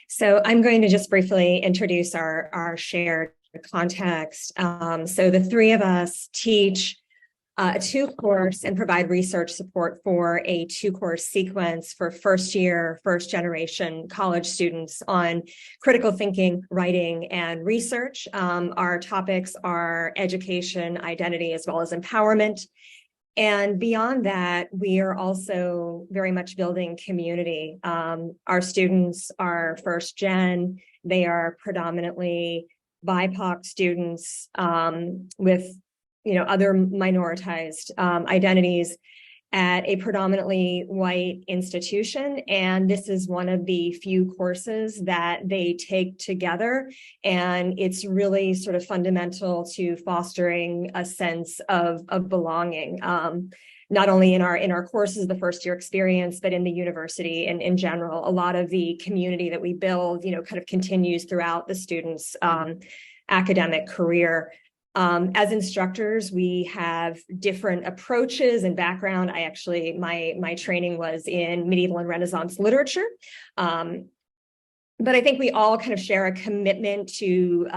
So I'm going to just briefly introduce our shared context. So the three of us teach a two-course and provide research support for a two-course sequence for first-year, first-generation college students on critical thinking, writing, and research. Our topics are education, identity, as well as empowerment. And beyond that, we are also very much building community. Our students are first gen. They are predominantly BIPOC students with other minoritized identities at a predominantly white institution. And this is one of the few courses that they take together. And it's really sort of fundamental to fostering a sense of belonging, not only in our courses, the first year experience, but in the university and in general. A lot of the community that we build, kind of continues throughout the students' academic career. As instructors, we have different approaches and background. My training was in medieval and Renaissance literature. But I think we all kind of share a commitment to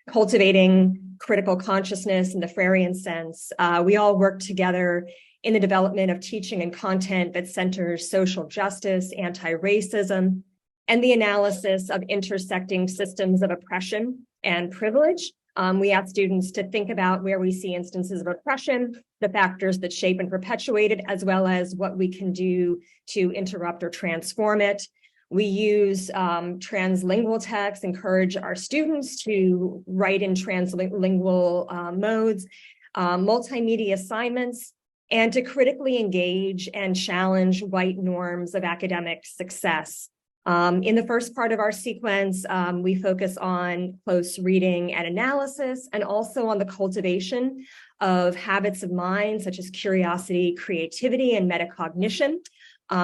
cultivating critical consciousness in the Freirean sense. We all work together in the development of teaching and content that centers social justice, anti-racism, and the analysis of intersecting systems of oppression and privilege. We ask students to think about where we see instances of oppression, the factors that shape and perpetuate it, as well as what we can do to interrupt or transform it. We use translingual texts, encourage our students to write in translingual modes, multimedia assignments, and to critically engage and challenge white norms of academic success. In the first part of our sequence, we focus on close reading and analysis, and also on the cultivation of habits of mind, such as curiosity, creativity, and metacognition.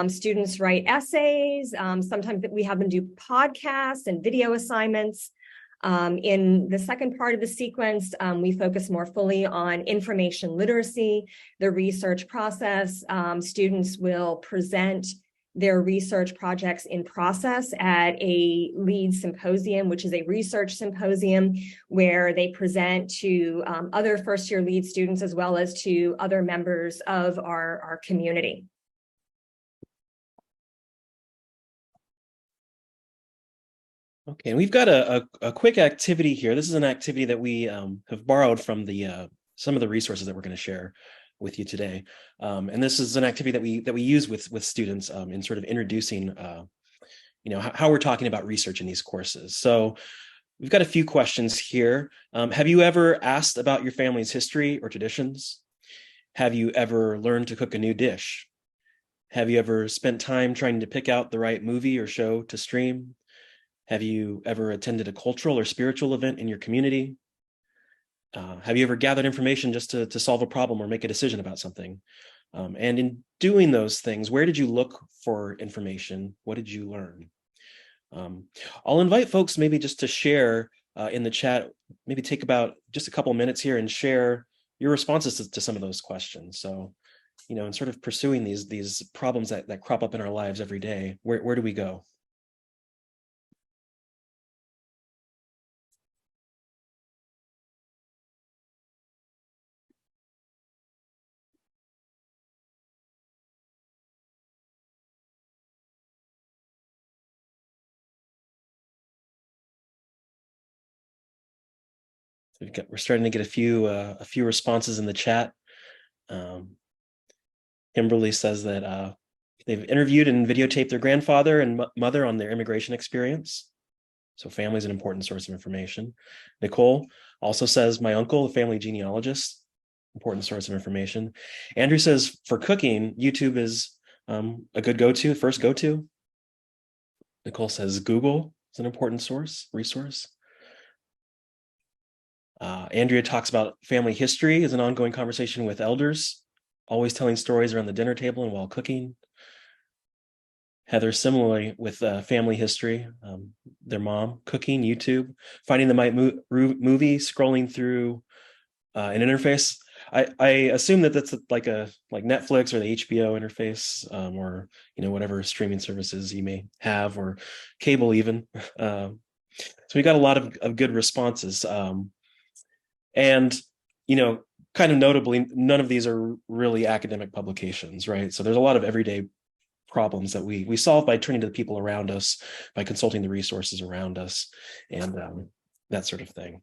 Students write essays. Sometimes we have them do podcasts and video assignments. In the second part of the sequence, we focus more fully on information literacy, the research process. Students will present their research projects in process at a LEAD symposium, which is a research symposium where they present to other first-year LEAD students as well as to other members of our community. Okay, and we've got a quick activity here. This is an activity that we have borrowed from some of the resources that we're going to share with you today, and this is an activity that we use with students in sort of introducing, how we're talking about research in these courses. So we've got a few questions here. Have you ever asked about your family's history or traditions? Have you ever learned to cook a new dish? Have you ever spent time trying to pick out the right movie or show to stream? Have you ever attended a cultural or spiritual event in your community? Have you ever gathered information just to solve a problem or make a decision about something? And in doing those things, where did you look for information? What did you learn? I'll invite folks maybe just to share in the chat, maybe take about just a couple of minutes here and share your responses to some of those questions. So, in sort of pursuing these problems that crop up in our lives every day, where do we go? We're starting to get a few responses in the chat. Kimberly says that they've interviewed and videotaped their grandfather and mother on their immigration experience. So family is an important source of information. Nicole also says, my uncle, a family genealogist, important source of information. Andrew says, for cooking, YouTube is a good first go-to. Nicole says, Google is an important resource. Andrea talks about family history as an ongoing conversation with elders, always telling stories around the dinner table and while cooking. Heather, similarly with family history, their mom, cooking, YouTube, finding the right movie, scrolling through an interface. I assume that that's like Netflix or the HBO interface, or whatever streaming services you may have, or cable even. So we got a lot of good responses, and kind of notably, none of these are really academic publications, right? So there's a lot of everyday problems that we solve by turning to the people around us, by consulting the resources around us, and that sort of thing.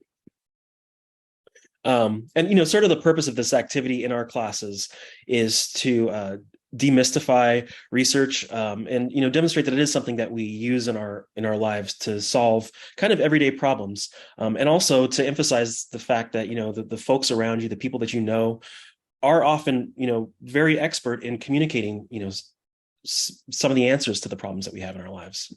And sort of the purpose of this activity in our classes is to demystify research, and demonstrate that it is something that we use in our lives to solve kind of everyday problems, and also to emphasize the fact that the folks around you, the people that are often very expert in communicating some of the answers to the problems that we have in our lives.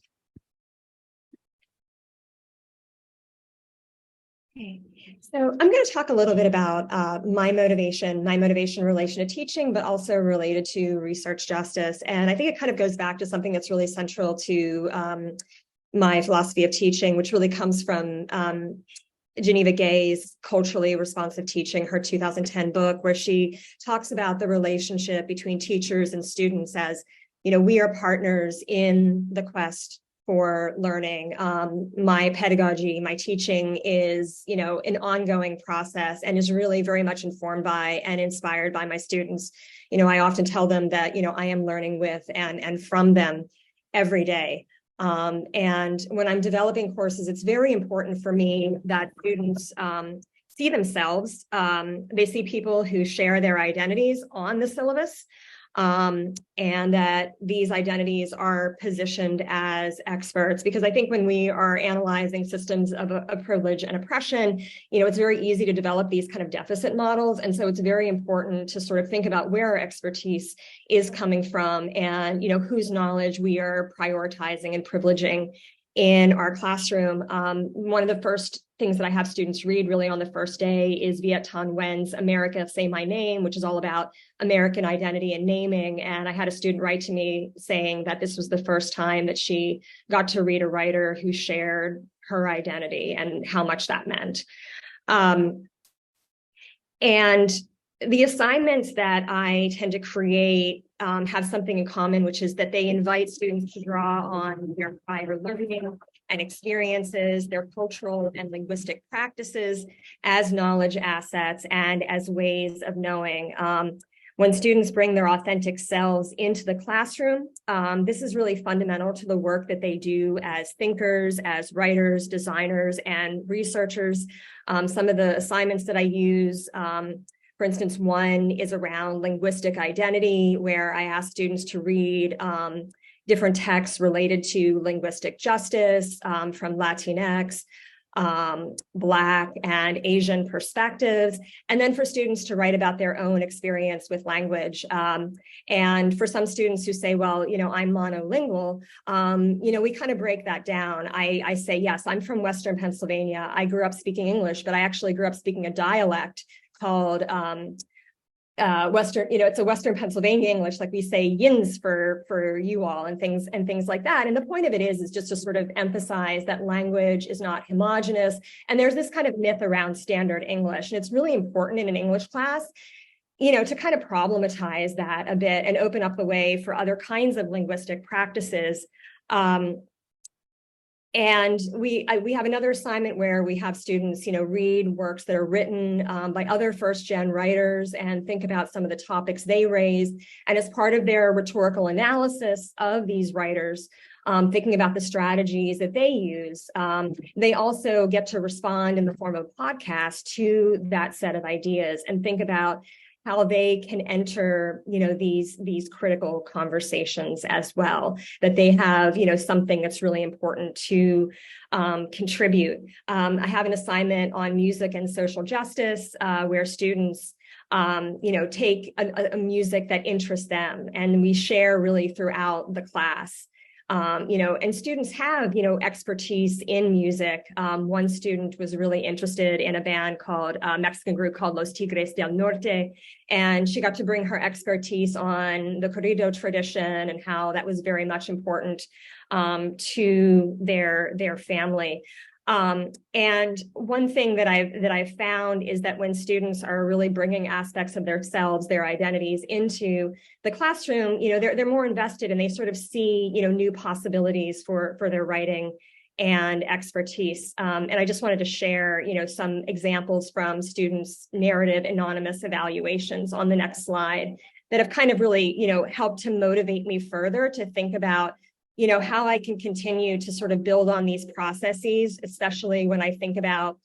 Okay. So I'm going to talk a little bit about my motivation in relation to teaching, but also related to research justice. And I think it kind of goes back to something that's really central to my philosophy of teaching, which really comes from Geneva Gay's Culturally Responsive Teaching, her 2010 book, where she talks about the relationship between teachers and students as, we are partners in the quest for learning. My pedagogy, my teaching is, an ongoing process and is really very much informed by and inspired by my students. I often tell them that, I am learning with and from them every day. And when I'm developing courses, it's very important for me that students see themselves. They see people who share their identities on the syllabus, and that these identities are positioned as experts. Because I think when we are analyzing systems of privilege and oppression, it's very easy to develop these kind of deficit models. And so it's very important to sort of think about where our expertise is coming from and, whose knowledge we are prioritizing and privileging in our classroom. One of the first things that I have students read really on the first day is Viet Thanh Nguyen's America, Say My Name, which is all about American identity and naming. And I had a student write to me saying that this was the first time that she got to read a writer who shared her identity and how much that meant. And the assignments that I tend to create have something in common, which is that they invite students to draw on their prior learning and experiences, their cultural and linguistic practices as knowledge assets and as ways of knowing. When students bring their authentic selves into the classroom, this is really fundamental to the work that they do as thinkers, as writers, designers, and researchers. Some of the assignments that I use, for instance, one is around linguistic identity, where I ask students to read different texts related to linguistic justice from Latinx, Black, and Asian perspectives, and then for students to write about their own experience with language. And for some students who say, well, I'm monolingual, we kind of break that down. I say, yes, I'm from Western Pennsylvania. I grew up speaking English, but I actually grew up speaking a dialect called Western, it's a Western Pennsylvania English, like we say yins for you all and things like that. And the point of it is just to sort of emphasize that language is not homogenous. And there's this kind of myth around standard English. And it's really important in an English class, to kind of problematize that a bit and open up the way for other kinds of linguistic practices. And we have another assignment where we have students, read works that are written by other first-gen writers and think about some of the topics they raise. And as part of their rhetorical analysis of these writers, thinking about the strategies that they use, they also get to respond in the form of a podcast to that set of ideas and think about how they can enter, these critical conversations as well, that they have, something that's really important to contribute. I have an assignment on music and social justice where students, take a music that interests them, and we share really throughout the class. And students have, expertise in music. One student was really interested in a band called, Mexican group called Los Tigres del Norte, and she got to bring her expertise on the corrido tradition and how that was very much important to their family. And one thing that I've found is that when students are really bringing aspects of themselves, their identities into the classroom, they're more invested and they sort of see, new possibilities for their writing and expertise. And I just wanted to share, some examples from students' narrative anonymous evaluations on the next slide that have kind of really, helped to motivate me further to think about, how I can continue to sort of build on these processes, especially when I think about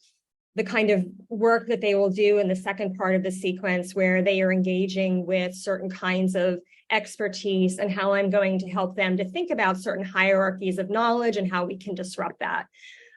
the kind of work that they will do in the second part of the sequence where they are engaging with certain kinds of expertise and how I'm going to help them to think about certain hierarchies of knowledge and how we can disrupt that.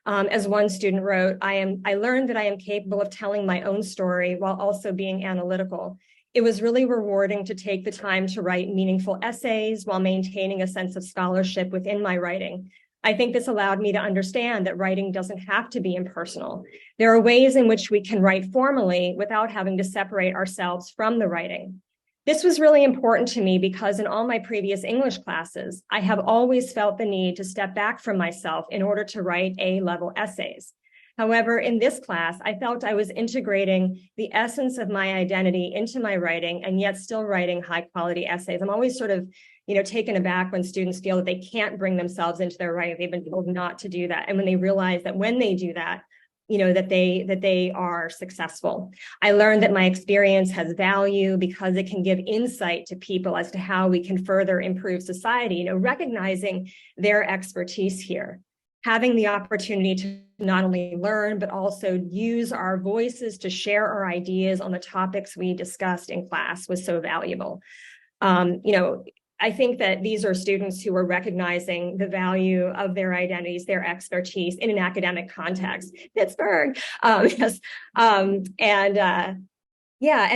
As one student wrote, I learned that I am capable of telling my own story while also being analytical. It was really rewarding to take the time to write meaningful essays while maintaining a sense of scholarship within my writing. I think this allowed me to understand that writing doesn't have to be impersonal. There are ways in which we can write formally without having to separate ourselves from the writing. This was really important to me because in all my previous English classes, I have always felt the need to step back from myself in order to write A-level essays. However, in this class, I felt I was integrating the essence of my identity into my writing and yet still writing high-quality essays. I'm always sort of, taken aback when students feel that they can't bring themselves into their writing. They've been told not to do that. And when they realize that when they do that, that they are successful. I learned that my experience has value because it can give insight to people as to how we can further improve society, recognizing their expertise here. Having the opportunity to not only learn, but also use our voices to share our ideas on the topics we discussed in class was so valuable. I think that these are students who are recognizing the value of their identities, their expertise in an academic context. Pittsburgh, yes, and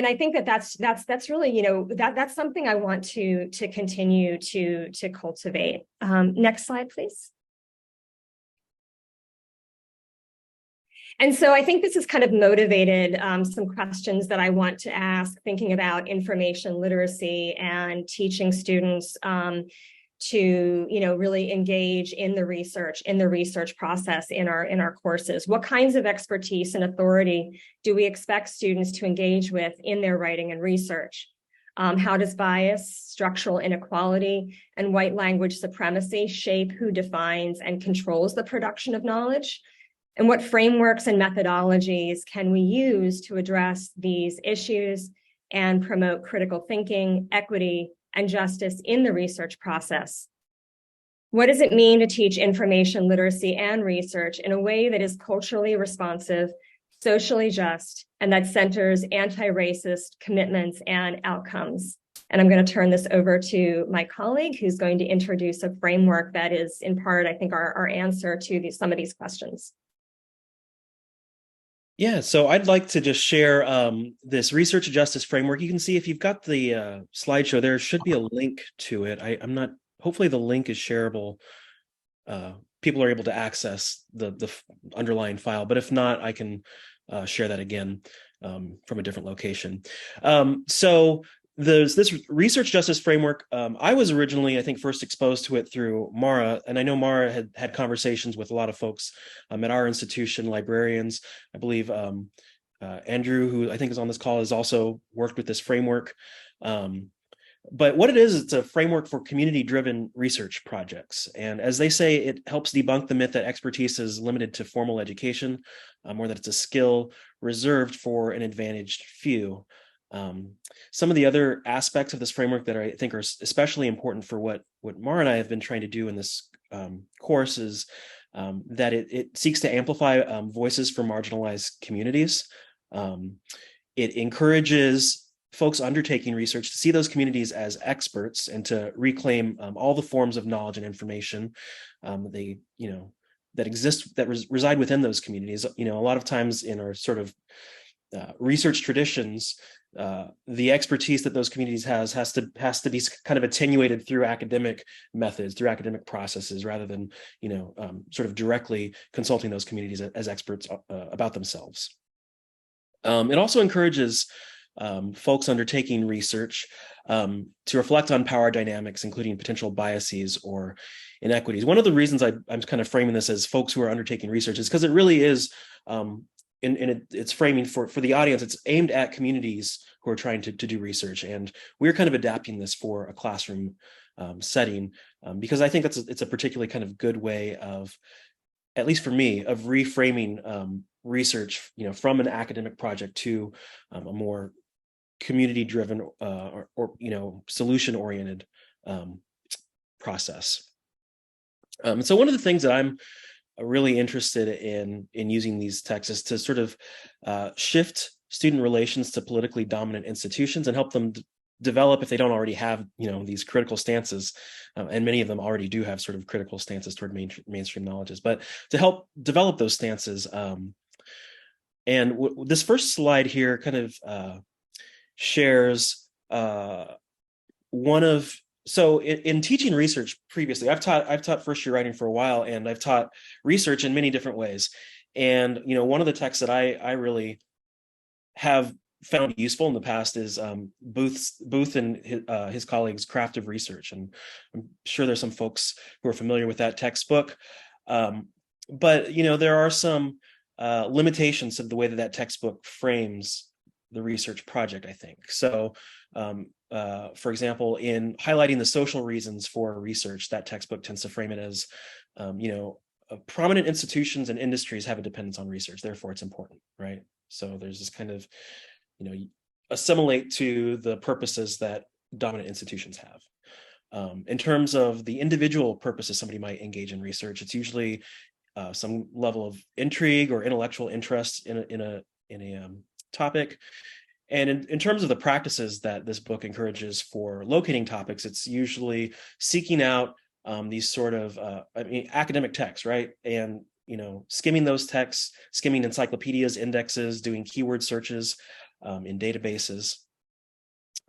I think that's really, that's something I want to continue to cultivate. Next slide, please. And so I think this has kind of motivated some questions that I want to ask, thinking about information literacy and teaching students to, really engage in the research process in our courses. What kinds of expertise and authority do we expect students to engage with in their writing and research? How does bias, structural inequality, and white language supremacy shape who defines and controls the production of knowledge? And what frameworks and methodologies can we use to address these issues and promote critical thinking, equity, and justice in the research process? What does it mean to teach information literacy and research in a way that is culturally responsive, socially just, and that centers anti-racist commitments and outcomes? And I'm going to turn this over to my colleague, who's going to introduce a framework that is, in part, I think, our answer to some of these questions. Yeah, so I'd like to just share this research justice framework. You can see if you've got the slideshow, there should be a link to it. I'm not, hopefully the link is shareable. People are able to access the underlying file, but if not, I can share that again from a different location. So there's this research justice framework. I was originally, I think, first exposed to it through Mara, and I know Mara had conversations with a lot of folks at our institution, librarians. I believe Andrew, who I think is on this call, has also worked with this framework. But what it is, it's a framework for community-driven research projects. And as they say, it helps debunk the myth that expertise is limited to formal education, or that it's a skill reserved for an advantaged few. Some of the other aspects of this framework that I think are especially important for what Mara and I have been trying to do in this course is that it seeks to amplify voices from marginalized communities. It encourages folks undertaking research to see those communities as experts and to reclaim all the forms of knowledge and information that exist, that reside within those communities. A lot of times in our sort of research traditions, the expertise that those communities has to be kind of attenuated through academic methods, through academic processes, rather than sort of directly consulting those communities as experts about themselves. It also encourages folks undertaking research to reflect on power dynamics, including potential biases or inequities. One of the reasons I'm kind of framing this as folks who are undertaking research is because it really is, it's framing for the audience, it's aimed at communities who are trying to do research. And we're kind of adapting this for a classroom setting because I think it's a particularly kind of good way of, at least for me, of reframing research, from an academic project to a more community-driven or solution-oriented process. So one of the things that I'm really interested in using these texts is to sort of shift student relations to politically dominant institutions and help them develop, if they don't already have, these critical stances, and many of them already do have sort of critical stances toward mainstream knowledges, but to help develop those stances. And this first slide here kind of shares so in teaching research previously, I've taught first year writing for a while, and I've taught research in many different ways. And one of the texts that I really have found useful in the past is Booth and his colleagues' Craft of Research, and I'm sure there's some folks who are familiar with that textbook. But there are some limitations of the way that textbook frames the research project, I think. So, for example, in highlighting the social reasons for research, that textbook tends to frame it as, prominent institutions and industries have a dependence on research, therefore it's important, right? So there's this kind of, assimilate to the purposes that dominant institutions have. In terms of the individual purposes somebody might engage in research, it's usually some level of intrigue or intellectual interest in a topic. And in terms of the practices that this book encourages for locating topics, it's usually seeking out these sort of academic texts, right? And skimming those texts, skimming encyclopedias, indexes, doing keyword searches in databases.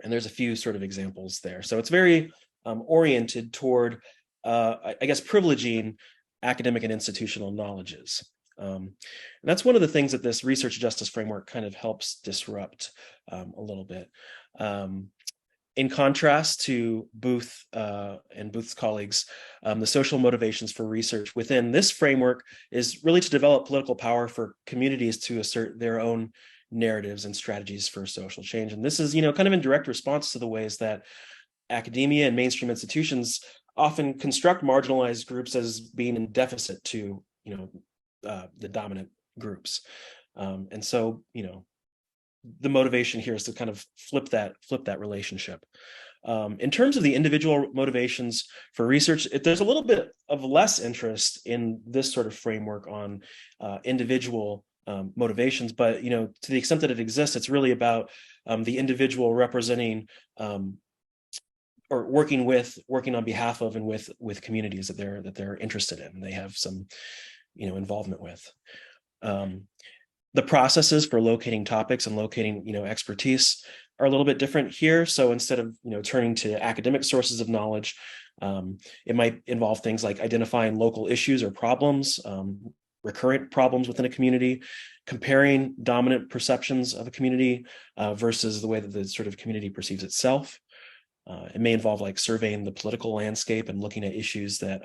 And there's a few sort of examples there. So it's very oriented toward, I guess, privileging academic and institutional knowledges. And that's one of the things that this research justice framework kind of helps disrupt a little bit. In contrast to Booth and Booth's colleagues, the social motivations for research within this framework is really to develop political power for communities to assert their own narratives and strategies for social change. And this is, kind of in direct response to the ways that academia and mainstream institutions often construct marginalized groups as being in deficit to, the dominant groups. And so, the motivation here is to kind of flip that relationship. In terms of the individual motivations for research, there's a little bit of less interest in this sort of framework on individual motivations, but to the extent that it exists, it's really about the individual representing or working on behalf of and with communities that they're interested in, and they have some involvement with. The processes for locating topics and locating expertise are a little bit different here. So instead of turning to academic sources of knowledge, it might involve things like identifying local issues or problems, recurrent problems within a community, comparing dominant perceptions of a community versus the way that the sort of community perceives itself. It may involve like surveying the political landscape and looking at issues that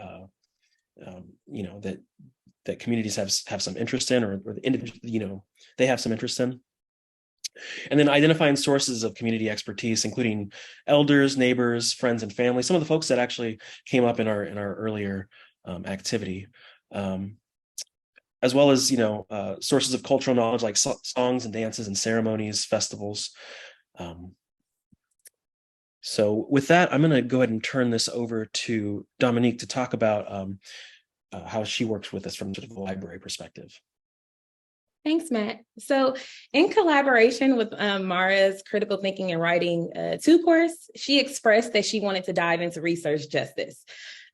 that communities have some interest in, or the individual, they have some interest in. And then identifying sources of community expertise, including elders, neighbors, friends, and family, some of the folks that actually came up in our earlier activity, as well as sources of cultural knowledge like songs and dances and ceremonies, festivals. So with that, I'm going to go ahead and turn this over to Dominique to talk about how she works with us from sort of a library perspective. Thanks, Matt. So in collaboration with Mara's Critical Thinking and Writing 2 course, she expressed that she wanted to dive into research justice.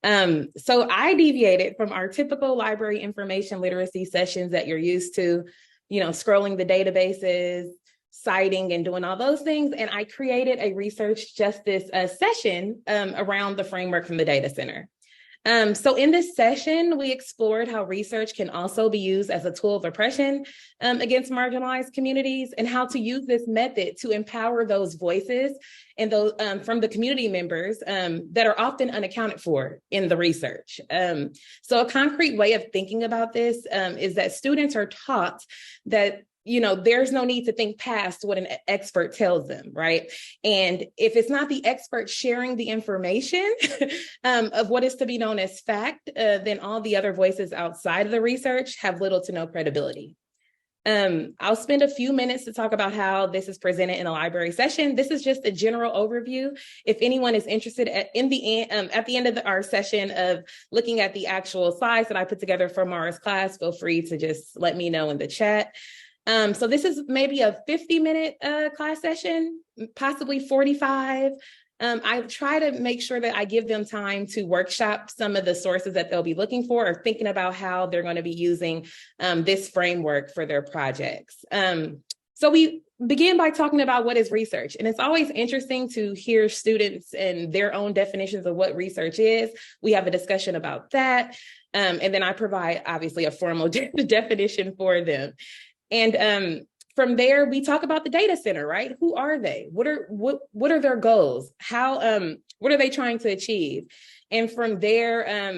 So I deviated from our typical library information literacy sessions that you're used to, scrolling the databases, citing and doing all those things. And I created a research justice session around the framework from the data center. So in this session, we explored how research can also be used as a tool of oppression against marginalized communities, and how to use this method to empower those voices and those from the community members that are often unaccounted for in the research. So a concrete way of thinking about this is that students are taught that there's no need to think past what an expert tells them, right? And if it's not the expert sharing the information of what is to be known as fact, then all the other voices outside of the research have little to no credibility. I'll spend a few minutes to talk about how this is presented in a library session. This is just a general overview. If anyone is interested at the end of our session of looking at the actual slides that I put together for Mara's class, feel free to just let me know in the chat. So this is maybe a 50-minute class session, possibly 45. I try to make sure that I give them time to workshop some of the sources that they'll be looking for, or thinking about how they're going to be using this framework for their projects. So we begin by talking about what is research. And it's always interesting to hear students and their own definitions of what research is. We have a discussion about that. And then I provide, obviously, a formal definition for them. And from there, we talk about the data center, right? Who are they? What are their goals? What are they trying to achieve? And from there,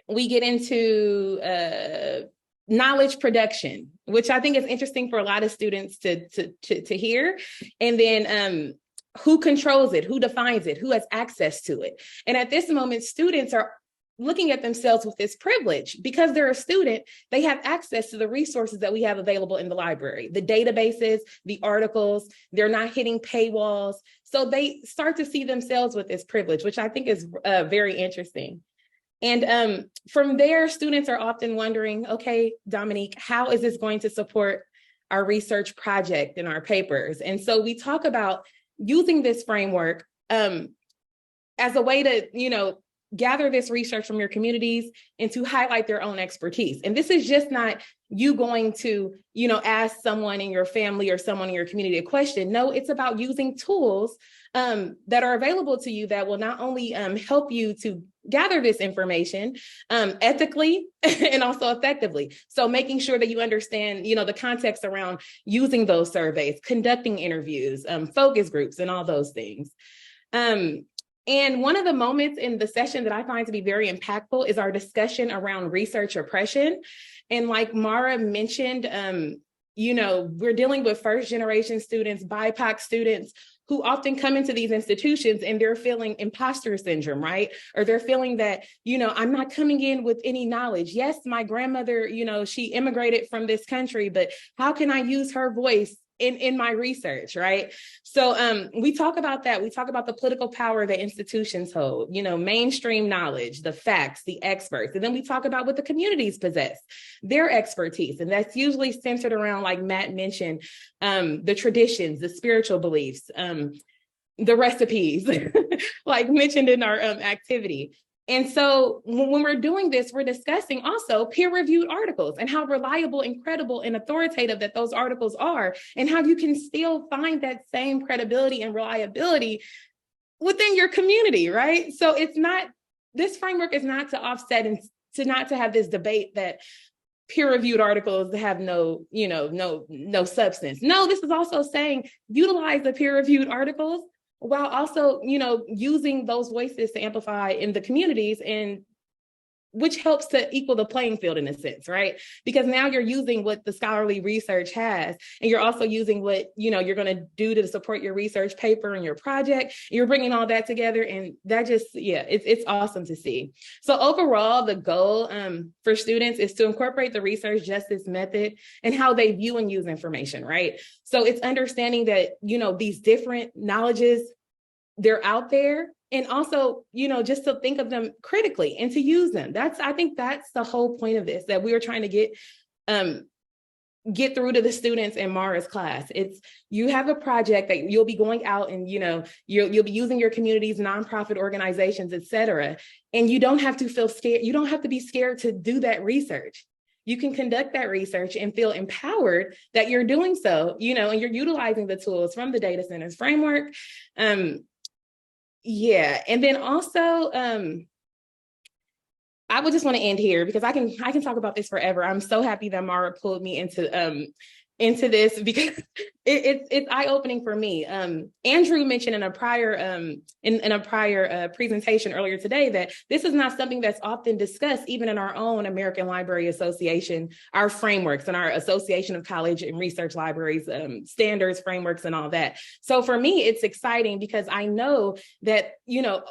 we get into knowledge production, which I think is interesting for a lot of students to hear. And then who controls it? Who defines it? Who has access to it? And at this moment, students are looking at themselves with this privilege. Because they're a student, they have access to the resources that we have available in the library, the databases, the articles. They're not hitting paywalls. So they start to see themselves with this privilege, which I think is very interesting. And from there, students are often wondering, okay, Dominique, how is this going to support our research project and our papers? And so we talk about using this framework as a way to, gather this research from your communities and to highlight their own expertise. And this is just not you going to, ask someone in your family or someone in your community a question. No, it's about using tools that are available to you that will not only help you to gather this information ethically and also effectively. So making sure that you understand, the context around using those surveys, conducting interviews, focus groups, and all those things. And one of the moments in the session that I find to be very impactful is our discussion around research oppression. And like Mara mentioned, we're dealing with first-generation students, BIPOC students, who often come into these institutions and they're feeling imposter syndrome, right? Or they're feeling that, I'm not coming in with any knowledge. Yes, my grandmother, she immigrated from this country, but how can I use her voice in my research, right? So we talk about that. We talk about the political power that institutions hold, mainstream knowledge, the facts, the experts. And then we talk about what the communities possess, their expertise. And that's usually centered around, like Matt mentioned, the traditions, the spiritual beliefs, the recipes, like mentioned in our activity. And so when we're doing this, we're discussing also peer-reviewed articles and how reliable and credible and authoritative that those articles are, and how you can still find that same credibility and reliability within your community, right? So this framework is not to offset and not to have this debate that peer-reviewed articles have no substance. No, this is also saying utilize the peer-reviewed articles while also, using those voices to amplify in the communities, and which helps to equal the playing field in a sense, right? Because now you're using what the scholarly research has, and you're also using what, you're going to do to support your research paper and your project. You're bringing all that together, and that just, it's awesome to see. So overall, the goal for students is to incorporate the research justice method and how they view and use information, right? So it's understanding that, these different knowledges, they're out there. And also, just to think of them critically and to use them. I think that's the whole point of this, that we were trying to get through to the students in Mara's class. It's, you have a project that you'll be going out and, you'll be using your communities, nonprofit organizations, et cetera. And you don't have to feel scared. You don't have to be scared to do that research. You can conduct that research and feel empowered that you're doing so, and you're utilizing the tools from the data centers framework. And then also, I would just want to end here because I can talk about this forever. I'm so happy that Mara pulled me into this because it's eye-opening for me. Andrew mentioned in a prior presentation earlier today that this is not something that's often discussed even in our own American Library Association, our frameworks and our Association of College and Research Libraries standards, frameworks, and all that. So for me, it's exciting because I know that,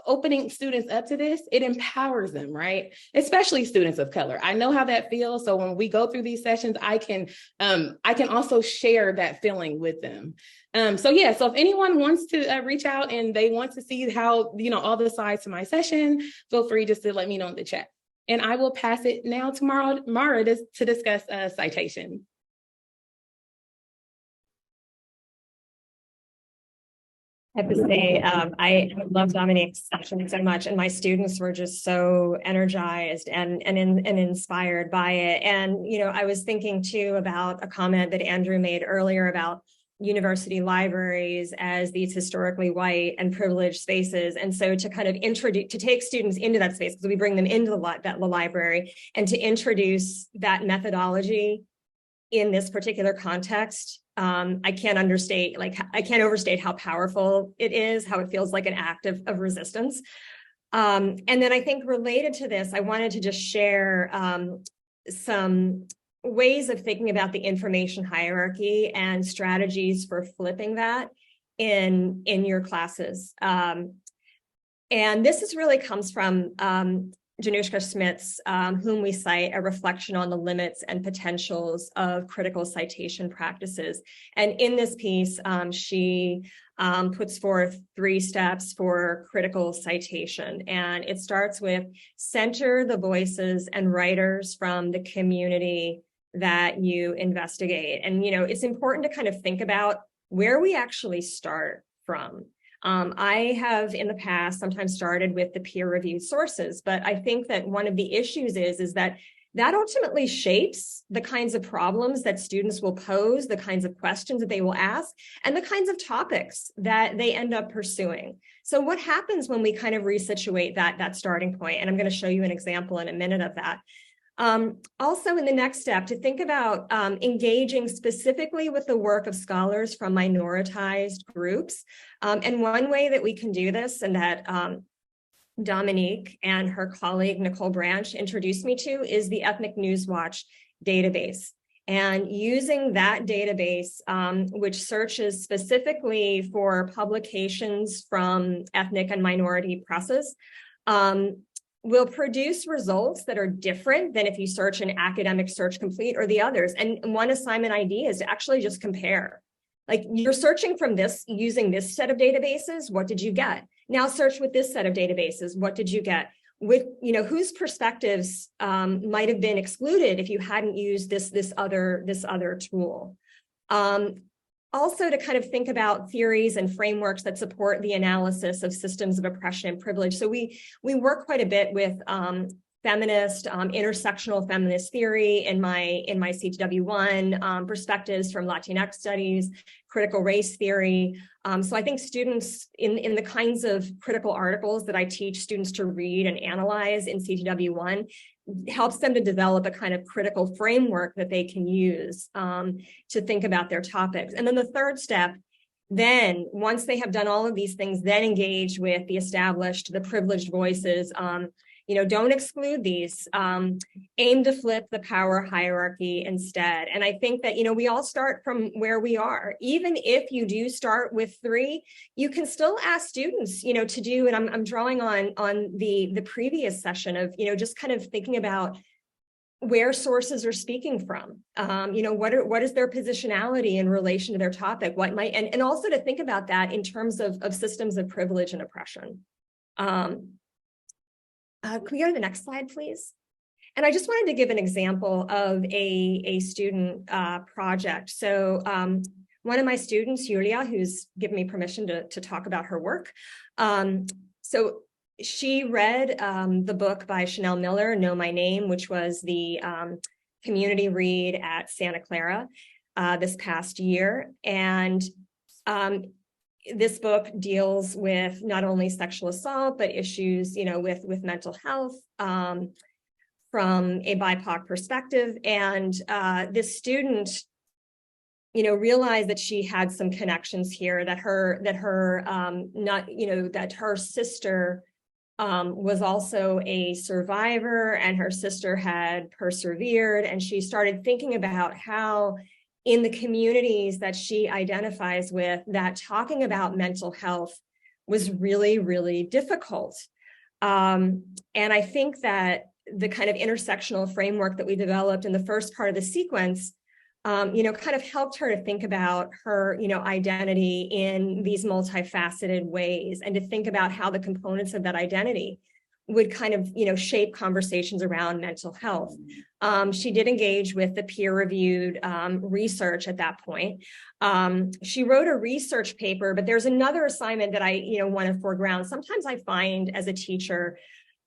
opening students up to this, it empowers them, right? Especially students of color. I know how that feels. So when we go through these sessions, I can also share that feeling with them. So if anyone wants to reach out and they want to see how, all the sides to my session, feel free just to let me know in the chat. And I will pass it now to Mara to discuss citation. I have to say, I love Dominique's session so much, and my students were just so energized and inspired by it. And, I was thinking too about a comment that Andrew made earlier about university libraries as these historically white and privileged spaces. And so to kind of to take students into that space, because we bring them into the library, and to introduce that methodology in this particular context, I can't overstate how powerful it is, how it feels like an act of resistance. And then I think related to this, I wanted to just share some ways of thinking about the information hierarchy and strategies for flipping that in your classes. And this really comes from Januszka Smith's, whom we cite, A Reflection on the Limits and Potentials of Critical Citation Practices. And in this piece, she puts forth 3 steps for critical citation. And it starts with center the voices and writers from the community that you investigate. And, it's important to kind of think about where we actually start from. I have in the past sometimes started with the peer-reviewed sources, but I think that one of the issues is that ultimately shapes the kinds of problems that students will pose, the kinds of questions that they will ask, and the kinds of topics that they end up pursuing. So what happens when we kind of resituate that starting point? And I'm going to show you an example in a minute of that. Also in the next step, to think about engaging specifically with the work of scholars from minoritized groups. And one way that we can do this, and that Dominique and her colleague Nicole Branch introduced me to, is the Ethnic News Watch database. And using that database, which searches specifically for publications from ethnic and minority presses, will produce results that are different than if you search an academic search complete or the others. And one assignment idea is to actually just compare. Like, you're searching from this, using this set of databases, what did you get? Now search with this set of databases, what did you get? With, whose perspectives might have been excluded if you hadn't used this other tool. Also to kind of think about theories and frameworks that support the analysis of systems of oppression and privilege. So we work quite a bit with feminist, intersectional feminist theory in my CTW1, perspectives from Latinx studies, critical race theory. So I think students in the kinds of critical articles that I teach students to read and analyze in CTW1 helps them to develop a kind of critical framework that they can use to think about their topics. And then the third step, then once they have done all of these things, then engage with the established, the privileged voices. Don't exclude these. Aim to flip the power hierarchy instead. And I think that, we all start from where we are. Even if you do start with 3, you can still ask students, to do, and I'm drawing on the previous session of, just kind of thinking about where sources are speaking from. What is their positionality in relation to their topic? What might, and also to think about that in terms of systems of privilege and oppression. Can we go to the next slide, please? And I just wanted to give an example of a student project. So one of my students, Yulia, who's given me permission to talk about her work. So she read the book by Chanel Miller, Know My Name, which was the community read at Santa Clara this past year. And this book deals with not only sexual assault, but issues, with mental health, from a BIPOC perspective. And this student, realized that she had some connections here, that her sister was also a survivor, and her sister had persevered. And she started thinking about how in the communities that she identifies with, that talking about mental health was really, really difficult. And I think that the kind of intersectional framework that we developed in the first part of the sequence, kind of helped her to think about her, identity in these multifaceted ways, and to think about how the components of that identity would kind of, shape conversations around mental health. She did engage with the peer-reviewed research at that point. She wrote a research paper, but there's another assignment that I, want to foreground. Sometimes I find as a teacher,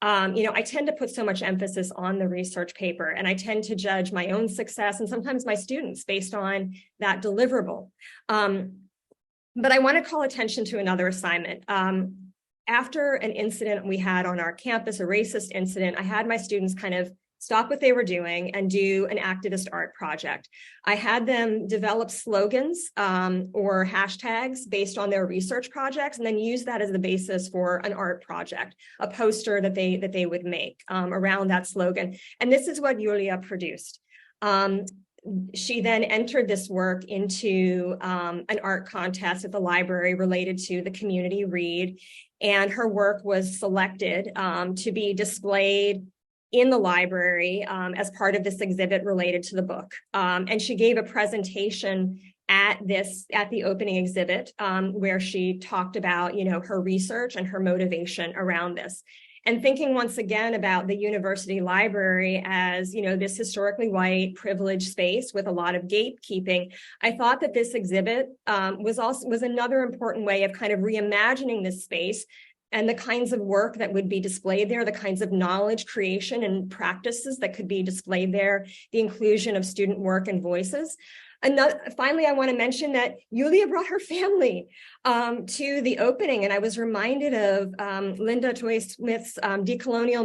I tend to put so much emphasis on the research paper, and I tend to judge my own success and sometimes my students based on that deliverable. But I want to call attention to another assignment. After an incident we had on our campus, a racist incident, I had my students kind of stop what they were doing and do an activist art project. I had them develop slogans or hashtags based on their research projects, and then use that as the basis for an art project, a poster that they would make around that slogan. And this is what Julia produced. She then entered this work into an art contest at the library related to the community read, and her work was selected to be displayed in the library as part of this exhibit related to the book. And she gave a presentation at the opening exhibit where she talked about, her research and her motivation around this. And thinking once again about the university library as, this historically white privileged space with a lot of gatekeeping, I thought that this exhibit was another important way of kind of reimagining this space and the kinds of work that would be displayed there, the kinds of knowledge creation and practices that could be displayed there, the inclusion of student work and voices. Finally, I want to mention that Julia brought her family to the opening, and I was reminded of Linda Toy-Smith's decolonial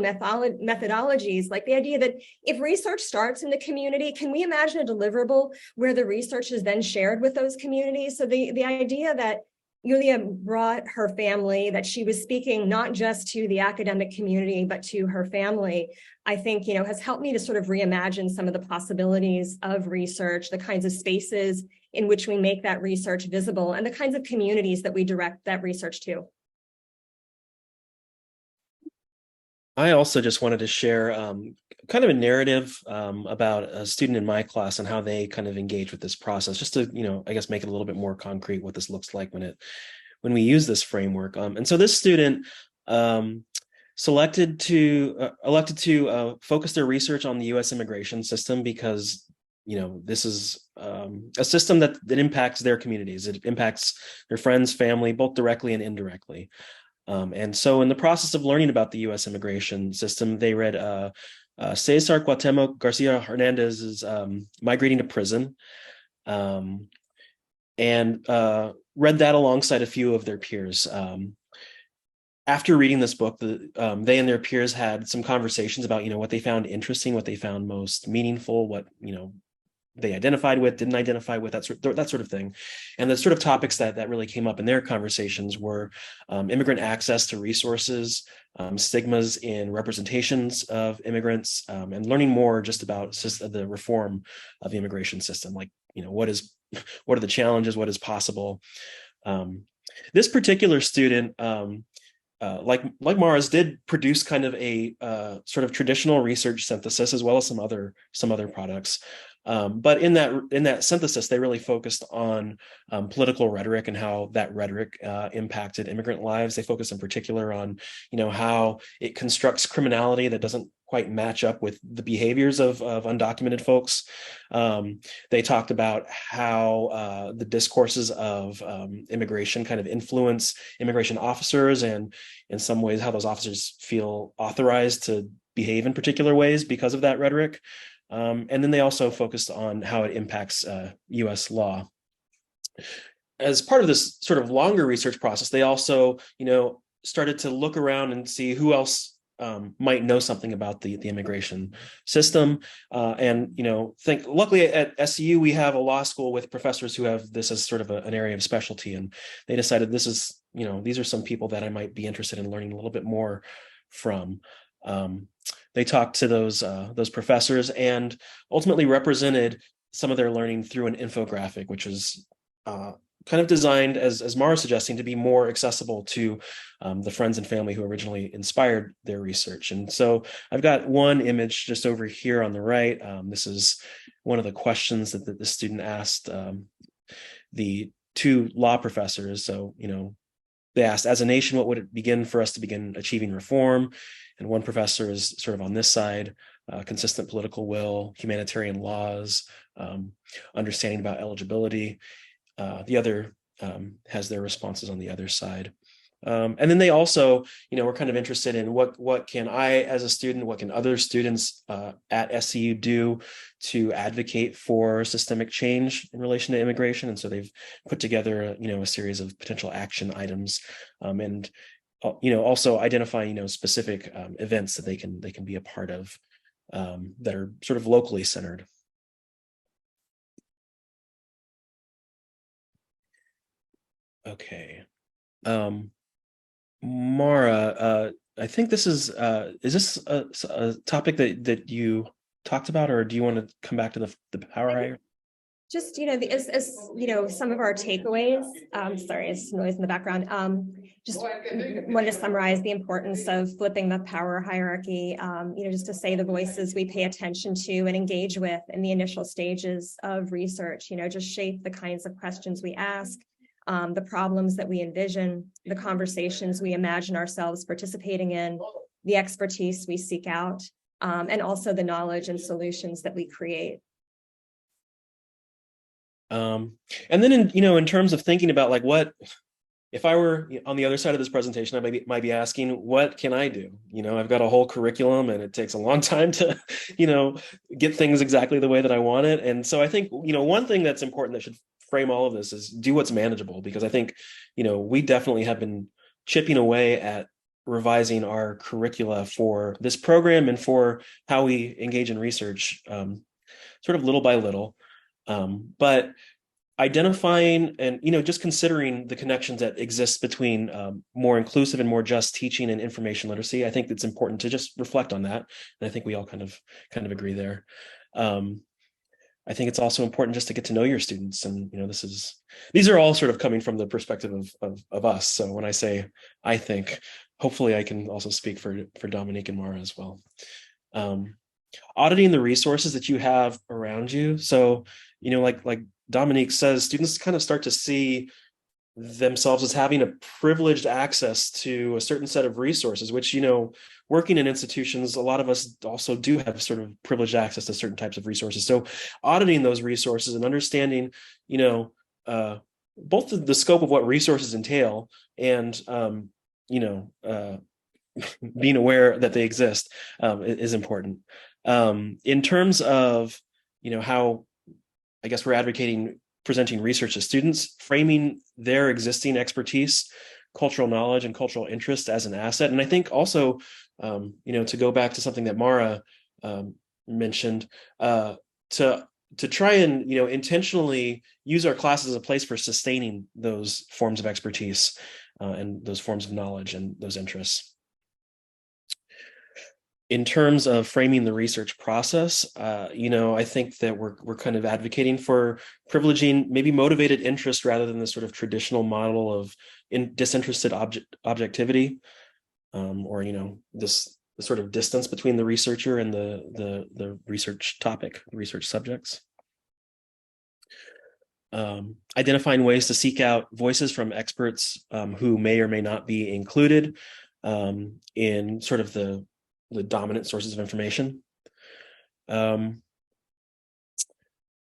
methodologies, like the idea that if research starts in the community, can we imagine a deliverable where the research is then shared with those communities? So the idea that Julia brought her family, that she was speaking not just to the academic community, but to her family, I think, has helped me to sort of reimagine some of the possibilities of research, the kinds of spaces in which we make that research visible, and the kinds of communities that we direct that research to. I also just wanted to share kind of a narrative about a student in my class and how they kind of engage with this process, just to, I guess, make it a little bit more concrete what this looks like when we use this framework. And so this student elected to focus their research on the U.S. immigration system because, this is a system that impacts their communities. It impacts their friends, family, both directly and indirectly. And so in the process of learning about the U.S. immigration system, they read Cesar Cuauhtemoc Garcia Hernandez's Migrating to Prison, and read that alongside a few of their peers. After reading this book, they and their peers had some conversations about, what they found interesting, what they found most meaningful, what, they identified with, didn't identify with, that sort of thing. And the sort of topics that really came up in their conversations were immigrant access to resources, stigmas in representations of immigrants, and learning more just about the reform of the immigration system. Like, what are the challenges, what is possible? This particular student, like Mara's, did produce kind of a sort of traditional research synthesis as well as some other products. But in that synthesis, they really focused on political rhetoric and how that rhetoric impacted immigrant lives. They focused in particular on, how it constructs criminality that doesn't quite match up with the behaviors of undocumented folks. They talked about how the discourses of immigration kind of influence immigration officers, and in some ways how those officers feel authorized to behave in particular ways because of that rhetoric. And then they also focused on how it impacts U.S. law. As part of this sort of longer research process, they also, started to look around and see who else might know something about the immigration system. And, luckily at SCU, we have a law school with professors who have this as sort of an area of specialty. And they decided these are some people that I might be interested in learning a little bit more from. They talked to those professors and ultimately represented some of their learning through an infographic, which is kind of designed, as Mara's suggesting, to be more accessible to the friends and family who originally inspired their research. And so I've got one image just over here on the right. This is one of the questions that the student asked the two law professors. So, they asked, as a nation, what would it begin for us to begin achieving reform? And one professor is sort of on this side, consistent political will, humanitarian laws, understanding about eligibility. The other has their responses on the other side. And then they also, were kind of interested in what can I, as a student, what can other students at SCU do to advocate for systemic change in relation to immigration. And so they've put together, a series of potential action items, and also identifying, specific events that they can be a part of that are sort of locally centered. Okay. Mara, I think this is this a topic that you talked about, or do you want to come back to the power hierarchy? Just, as some of our takeaways, sorry, it's noise in the background. Just wanted to summarize the importance of flipping the power hierarchy, just to say the voices we pay attention to and engage with in the initial stages of research, just shape the kinds of questions we ask, the problems that we envision, the conversations we imagine ourselves participating in, the expertise we seek out, and also the knowledge and solutions that we create. And then in terms of thinking about like what, if I were on the other side of this presentation, I might be asking, what can I do? I've got a whole curriculum and it takes a long time to, get things exactly the way that I want it. And so I think, one thing that's important that should frame all of this is do what's manageable, because I think, we definitely have been chipping away at revising our curricula for this program and for how we engage in research, sort of little by little. But identifying and, just considering the connections that exist between more inclusive and more just teaching and information literacy, I think it's important to just reflect on that. And I think we all kind of agree there. I think it's also important just to get to know your students. And, these are all sort of coming from the perspective of us. So when I say, I think, hopefully I can also speak for Dominique and Mara as well. Auditing the resources that you have around you. So, like Dominique says, students kind of start to see themselves as having a privileged access to a certain set of resources, which, working in institutions, a lot of us also do have sort of privileged access to certain types of resources. So auditing those resources and understanding, both the scope of what resources entail and, being aware that they exist is important. In terms of, how I guess we're advocating presenting research to students, framing their existing expertise, cultural knowledge, and cultural interest as an asset. And I think also, to go back to something that Mara mentioned, to try and, intentionally use our classes as a place for sustaining those forms of expertise and those forms of knowledge and those interests. In terms of framing the research process, I think that we're kind of advocating for privileging maybe motivated interest rather than the sort of traditional model of disinterested objectivity, or this sort of distance between the researcher and the research topic, the research subjects. Identifying ways to seek out voices from experts who may or may not be included in sort of the dominant sources of information.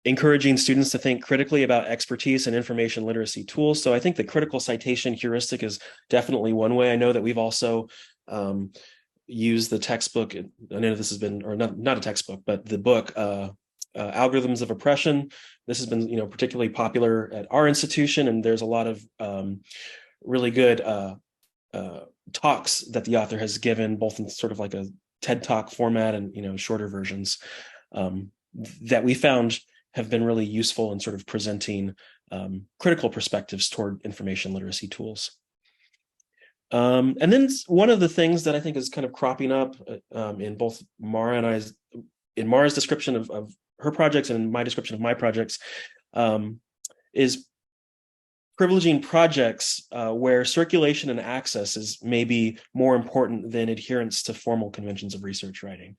Encouraging students to think critically about expertise and information literacy tools. So I think the critical citation heuristic is definitely one way. I know that we've also used the textbook. I know this has been, or not a textbook, but the book, Algorithms of Oppression. This has been, particularly popular at our institution, and there's a lot of really good talks that the author has given, both in sort of like a TED Talk format and, shorter versions, that we found have been really useful in sort of presenting critical perspectives toward information literacy tools. And then one of the things that I think is kind of cropping up in both Mara and I's, in Mara's description of her projects and in my description of my projects, is privileging projects where circulation and access is maybe more important than adherence to formal conventions of research writing.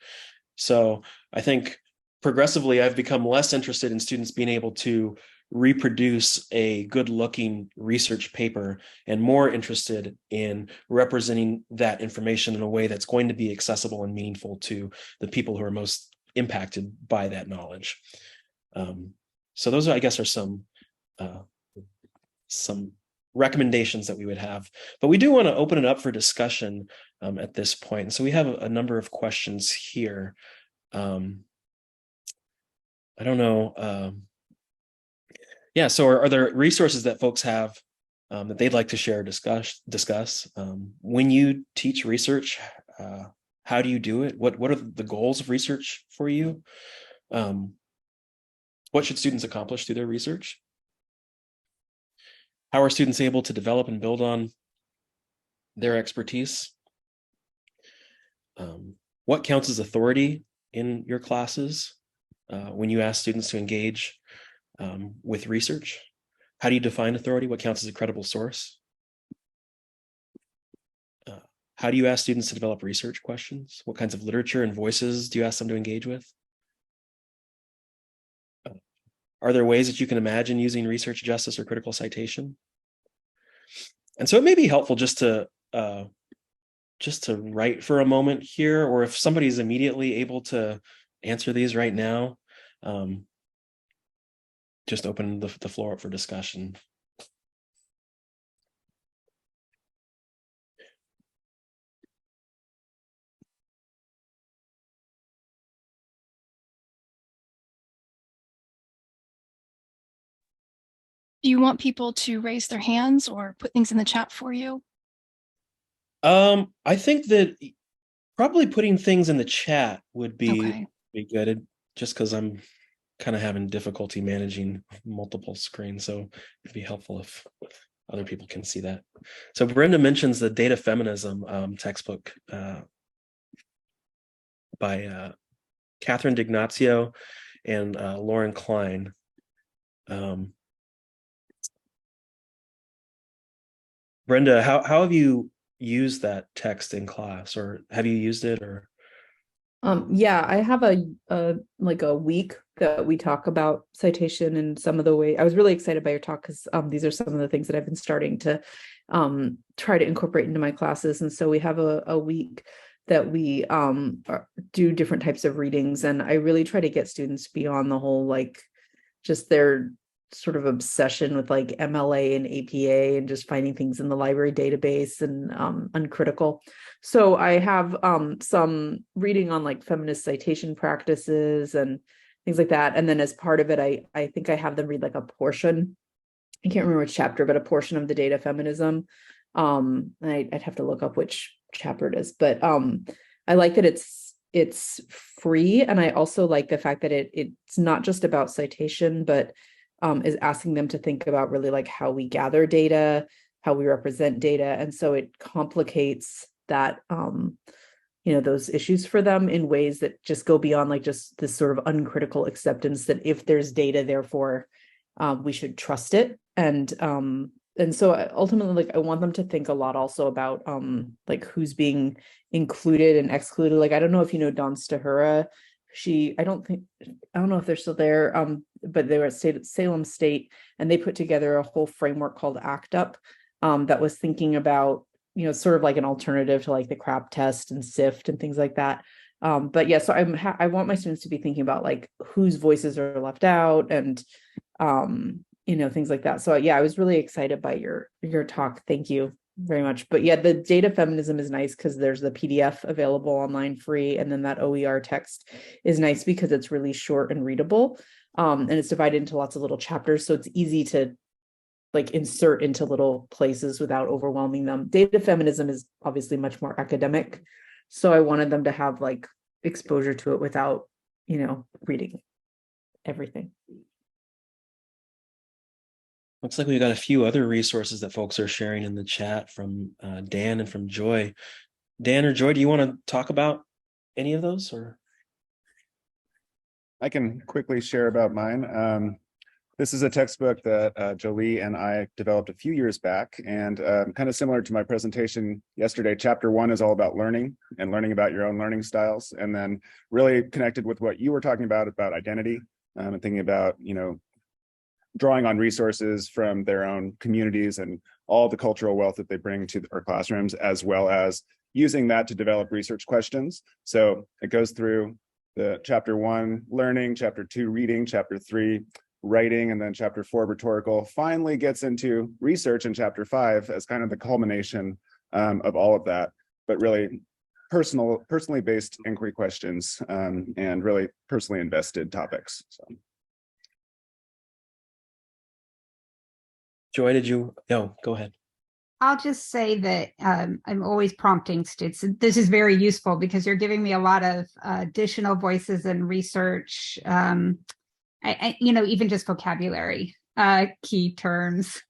So I think progressively I've become less interested in students being able to reproduce a good-looking research paper and more interested in representing that information in a way that's going to be accessible and meaningful to the people who are most impacted by that knowledge. So those, I guess, are some recommendations that we would have, but we do want to open it up for discussion at this point. And so we have a number of questions here. I don't know. Yeah, so are there resources that folks have that they'd like to share or discuss? When you teach research, how do you do it? What are the goals of research for you? What should students accomplish through their research? How are students able to develop and build on their expertise? What counts as authority in your classes when you ask students to engage with research? How do you define authority? What counts as a credible source? How do you ask students to develop research questions? What kinds of literature and voices do you ask them to engage with? Are there ways that you can imagine using research justice or critical citation? And so it may be helpful just to write for a moment here, or if somebody's immediately able to answer these right now, just open the floor up for discussion. Do you want people to raise their hands or put things in the chat for you? I think that probably putting things in the chat would be good, just because I'm kind of having difficulty managing multiple screens. So it'd be helpful if other people can see that. So Brenda mentions the Data Feminism textbook by Catherine D'Ignazio and Lauren Klein. Brenda, how have you used that text in class, or have you used it? Or yeah, I have a week that we talk about citation and some of the way. I was really excited by your talk because these are some of the things that I've been starting to try to incorporate into my classes. And so we have a week that we do different types of readings, and I really try to get students beyond the whole just their sort of obsession with MLA and APA and just finding things in the library database and uncritical. So I have some reading on feminist citation practices and things like that. And then as part of it, I think I have them read a portion. I can't remember which chapter, but a portion of the Data Feminism. I'd have to look up which chapter it is, but I like that it's free. And I also like the fact that it's not just about citation, but is asking them to think about really how we gather data, how we represent data. And so it complicates that, those issues for them in ways that just go beyond just this sort of uncritical acceptance that if there's data, therefore we should trust it. And so ultimately, I want them to think a lot also about who's being included and excluded. I don't know if you know Dawn Stahura. I don't know if they're still there, but they were at Salem State, and they put together a whole framework called ACT UP that was thinking about, sort of an alternative to the CRAP test and SIFT and things like that. But yeah, so I want my students to be thinking about whose voices are left out and, things like that. So yeah, I was really excited by your talk. Thank you very much. But yeah, the Data Feminism is nice because there's the PDF available online free. And then that OER text is nice because it's really short and readable. And it's divided into lots of little chapters. So it's easy to like insert into little places without overwhelming them. Data feminism is obviously much more academic. So I wanted them to have like exposure to it without, reading everything. Looks like we got a few other resources that folks are sharing in the chat from Dan and from Joy. Dan or Joy, do you want to talk about any of those, or? I can quickly share about mine. This is a textbook that Jolie and I developed a few years back, and kind of similar to my presentation yesterday. Chapter 1 is all about learning and learning about your own learning styles, and then really connected with what you were talking about identity, and thinking about, drawing on resources from their own communities and all the cultural wealth that they bring to our classrooms, as well as using that to develop research questions. So it goes through the chapter 1 learning, chapter 2 reading, chapter 3 writing, and then chapter 4 rhetorical. Finally gets into research in chapter 5 as kind of the culmination of all of that, but really personally based inquiry questions, and really personally invested topics. So. Joy, no, go ahead. I'll just say that I'm always prompting students. This is very useful because you're giving me a lot of additional voices and research, even just vocabulary, key terms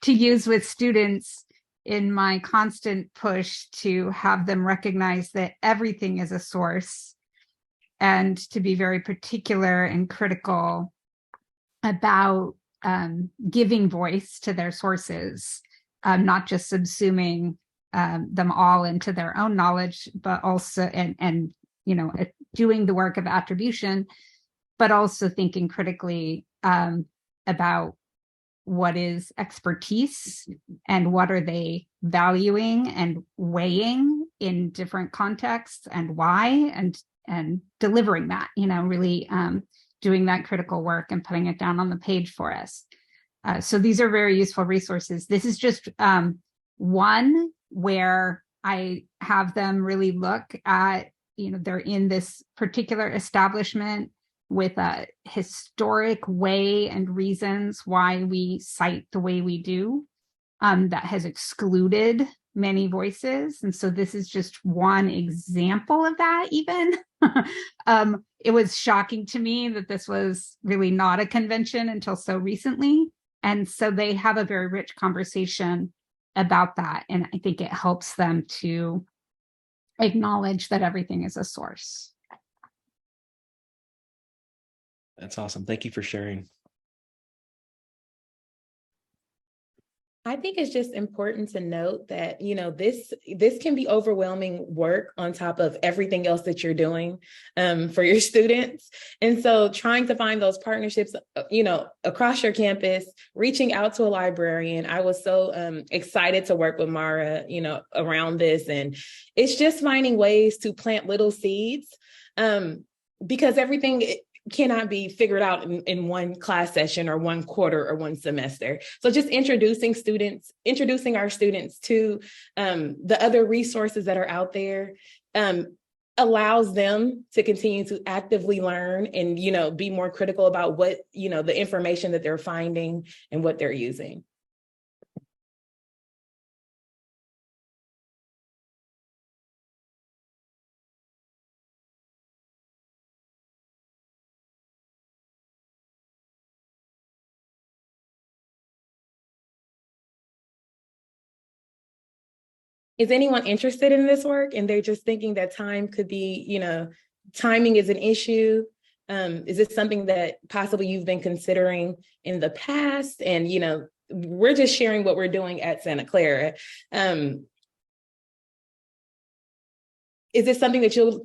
to use with students in my constant push to have them recognize that everything is a source, and to be very particular and critical about giving voice to their sources. Not just subsuming them all into their own knowledge, but also, and doing the work of attribution, but also thinking critically about what is expertise and what are they valuing and weighing in different contexts, and why, and delivering that, really doing that critical work and putting it down on the page for us. So these are very useful resources. This is just one where I have them really look at, they're in this particular establishment with a historic way and reasons why we cite the way we do, that has excluded many voices. And so this is just one example of that even. It was shocking to me that this was really not a convention until so recently. And so they have a very rich conversation about that. And I think it helps them to acknowledge that everything is a source. That's awesome. Thank you for sharing. I think it's just important to note that, this can be overwhelming work on top of everything else that you're doing for your students. And so trying to find those partnerships, across your campus, reaching out to a librarian. I was so excited to work with Mara, around this. And it's just finding ways to plant little seeds, because everything cannot be figured out in one class session or one quarter or one semester. So just introducing our students to the other resources that are out there, allows them to continue to actively learn and, be more critical about what, the information that they're finding and what they're using. Is anyone interested in this work and they're just thinking that time could be, timing is an issue? Is this something that possibly you've been considering in the past? And, we're just sharing what we're doing at Santa Clara. Is this something that you'll,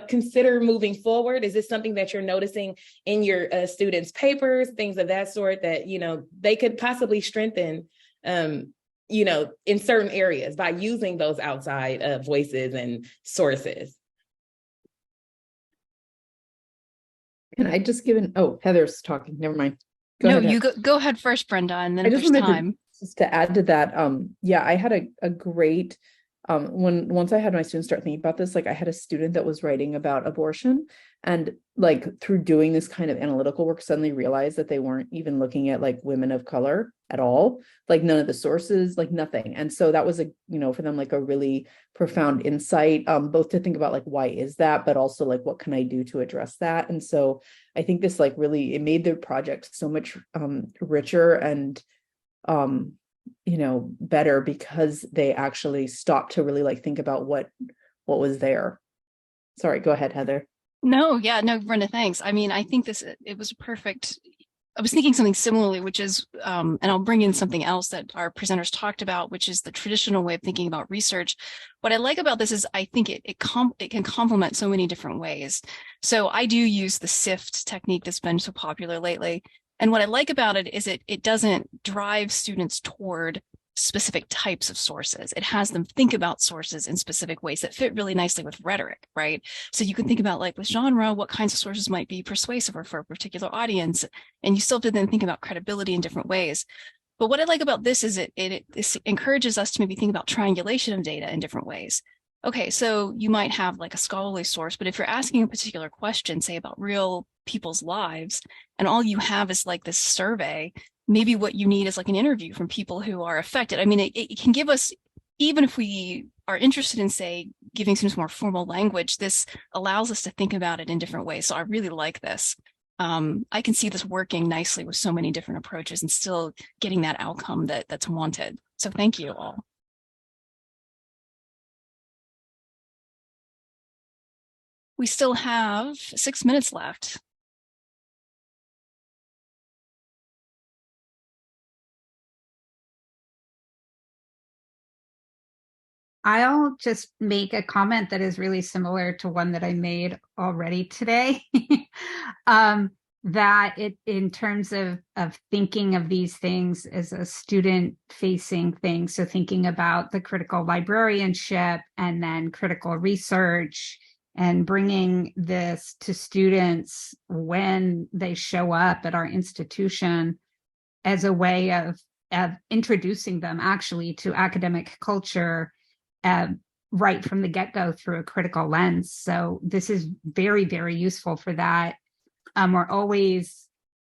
consider moving forward? Is this something that you're noticing in your students' papers, things of that sort that, they could possibly strengthen, in certain areas by using those outside voices and sources? Can I just give Heather's talking. Never mind. No, you go ahead first, Brenda, and then if there's time. Just to add to that, I had a great once I had my students start thinking about this, like I had a student that was writing about abortion, and like through doing this kind of analytical work, suddenly realized that they weren't even looking at like women of color at all, like none of the sources, like nothing. And so that was for them, like a really profound insight, both to think about like, why is that, but also like, what can I do to address that? And so I think this like really, it made the project so much richer and better, because they actually stopped to really like think about what was there. Sorry, go ahead, Heather. No, Brenda, thanks. I mean, I think it was perfect. I was thinking something similarly, which is, and I'll bring in something else that our presenters talked about, which is the traditional way of thinking about research. What I like about this is I think it can complement so many different ways. So I do use the SIFT technique that's been so popular lately. And what I like about it is it doesn't drive students toward specific types of sources. It has them think about sources in specific ways that fit really nicely with rhetoric, right? So you can think about, like with genre, what kinds of sources might be persuasive or for a particular audience, and you still have to then think about credibility in different ways. But what I like about this is it encourages us to maybe think about triangulation of data in different ways. Okay, so you might have like a scholarly source, but if you're asking a particular question, say about real people's lives, and all you have is like this survey, maybe what you need is like an interview from people who are affected. I mean, it can give us, even if we are interested in, say, giving students more formal language, this allows us to think about it in different ways. So I really like this. I can see this working nicely with so many different approaches and still getting that outcome that's wanted. So thank you all. We still have 6 minutes left. I'll just make a comment that is really similar to one that I made already today. That in terms of thinking of these things as a student-facing thing, so thinking about the critical librarianship and then critical research, and bringing this to students when they show up at our institution as a way of introducing them actually to academic culture right from the get-go through a critical lens. So this is very, very useful for that. We're always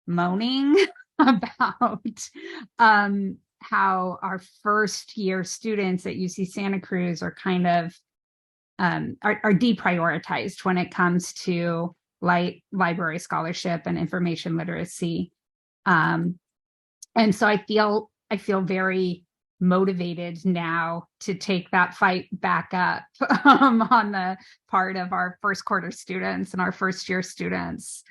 moaning about how our first year students at UC Santa Cruz are kind of are deprioritized when it comes to library scholarship and information literacy. And so I feel very motivated now to take that fight back up on the part of our first quarter students and our first year students,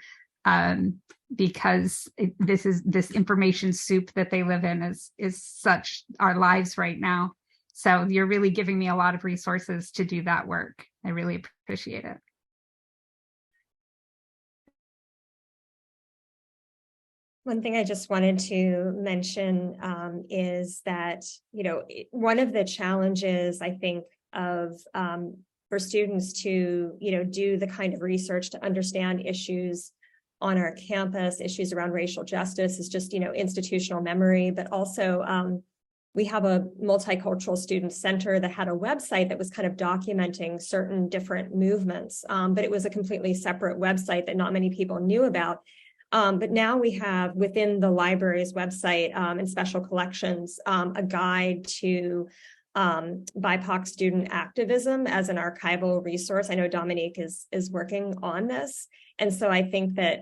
because this information soup that they live in is such our lives right now. So you're really giving me a lot of resources to do that work. I really appreciate it. One thing I just wanted to mention is that, one of the challenges, I think, of for students to, do the kind of research to understand issues on our campus, issues around racial justice, is just, institutional memory, but also we have a multicultural student center that had a website that was kind of documenting certain different movements, but it was a completely separate website that not many people knew about. But now we have within the library's website and special collections a guide to BIPOC student activism as an archival resource. I know Dominique is working on this. And so I think that,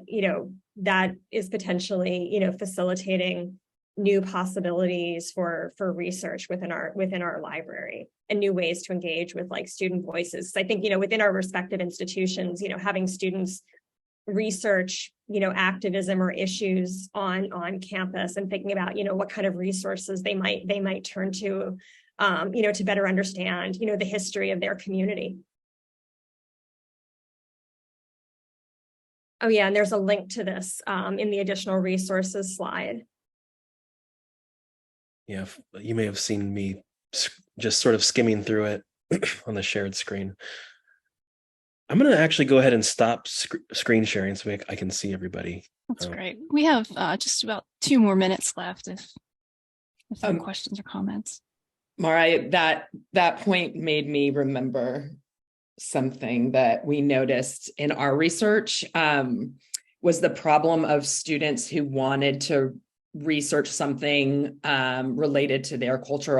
that is potentially, facilitating new possibilities for research within our library and new ways to engage with like student voices. So I think, within our respective institutions, having students research, activism or issues on campus and thinking about, what kind of resources they might turn to, to better understand, the history of their community. Oh yeah, and there's a link to this in the additional resources slide. Yeah, you may have seen me just sort of skimming through it on the shared screen. I'm going to actually go ahead and stop screen sharing so I can see everybody. That's great. We have just about 2 more minutes left if there are questions or comments. Mara, that point made me remember something that we noticed in our research, was the problem of students who wanted to research something related to their culture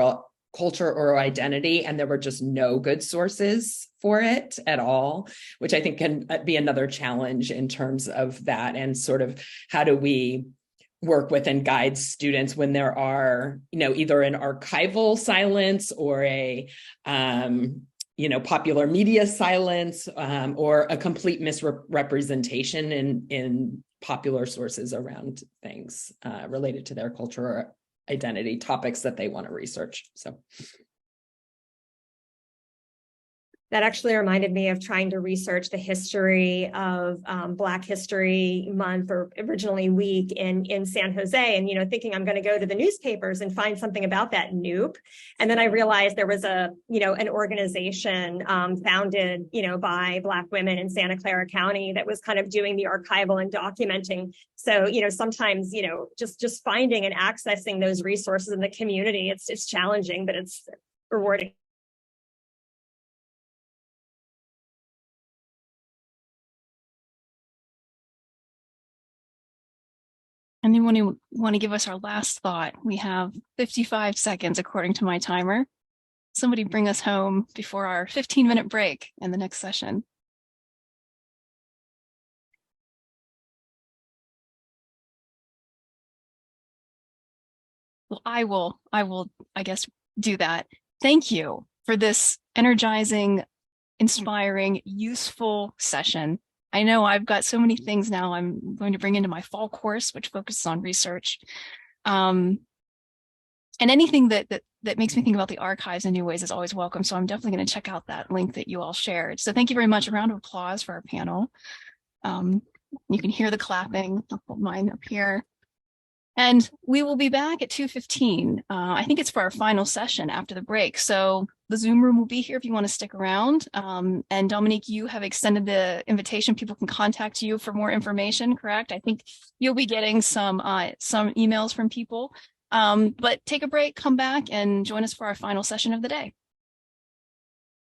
or identity, and there were just no good sources for it at all, which I think can be another challenge in terms of that, and sort of how do we work with and guide students when there are, either an archival silence or a popular media silence, or a complete misrepresentation in popular sources around things related to their culture or identity, topics that they want to research. So that actually reminded me of trying to research the history of Black History Month, or originally week, in San Jose, and thinking I'm going to go to the newspapers and find something about that. Nope. And then I realized there was an organization founded by Black women in Santa Clara County that was kind of doing the archival and documenting. So sometimes just finding and accessing those resources in the community, it's challenging, but it's rewarding. Anyone who want to give us our last thought? We have 55 seconds according to my timer. Somebody bring us home before our 15-minute break in the next session. Well, I will, I guess, do that. Thank you for this energizing, inspiring, useful session. I know I've got so many things now I'm going to bring into my fall course, which focuses on research. And anything that makes me think about the archives in new ways is always welcome. So I'm definitely going to check out that link that you all shared. So thank you very much. A round of applause for our panel. You can hear the clapping. I'll put mine up here. And we will be back at 2:15. I think it's for our final session after the break. So the Zoom room will be here if you want to stick around. And Dominique, you have extended the invitation. People can contact you for more information, correct? I think you'll be getting some emails from people. But take a break, come back, and join us for our final session of the day.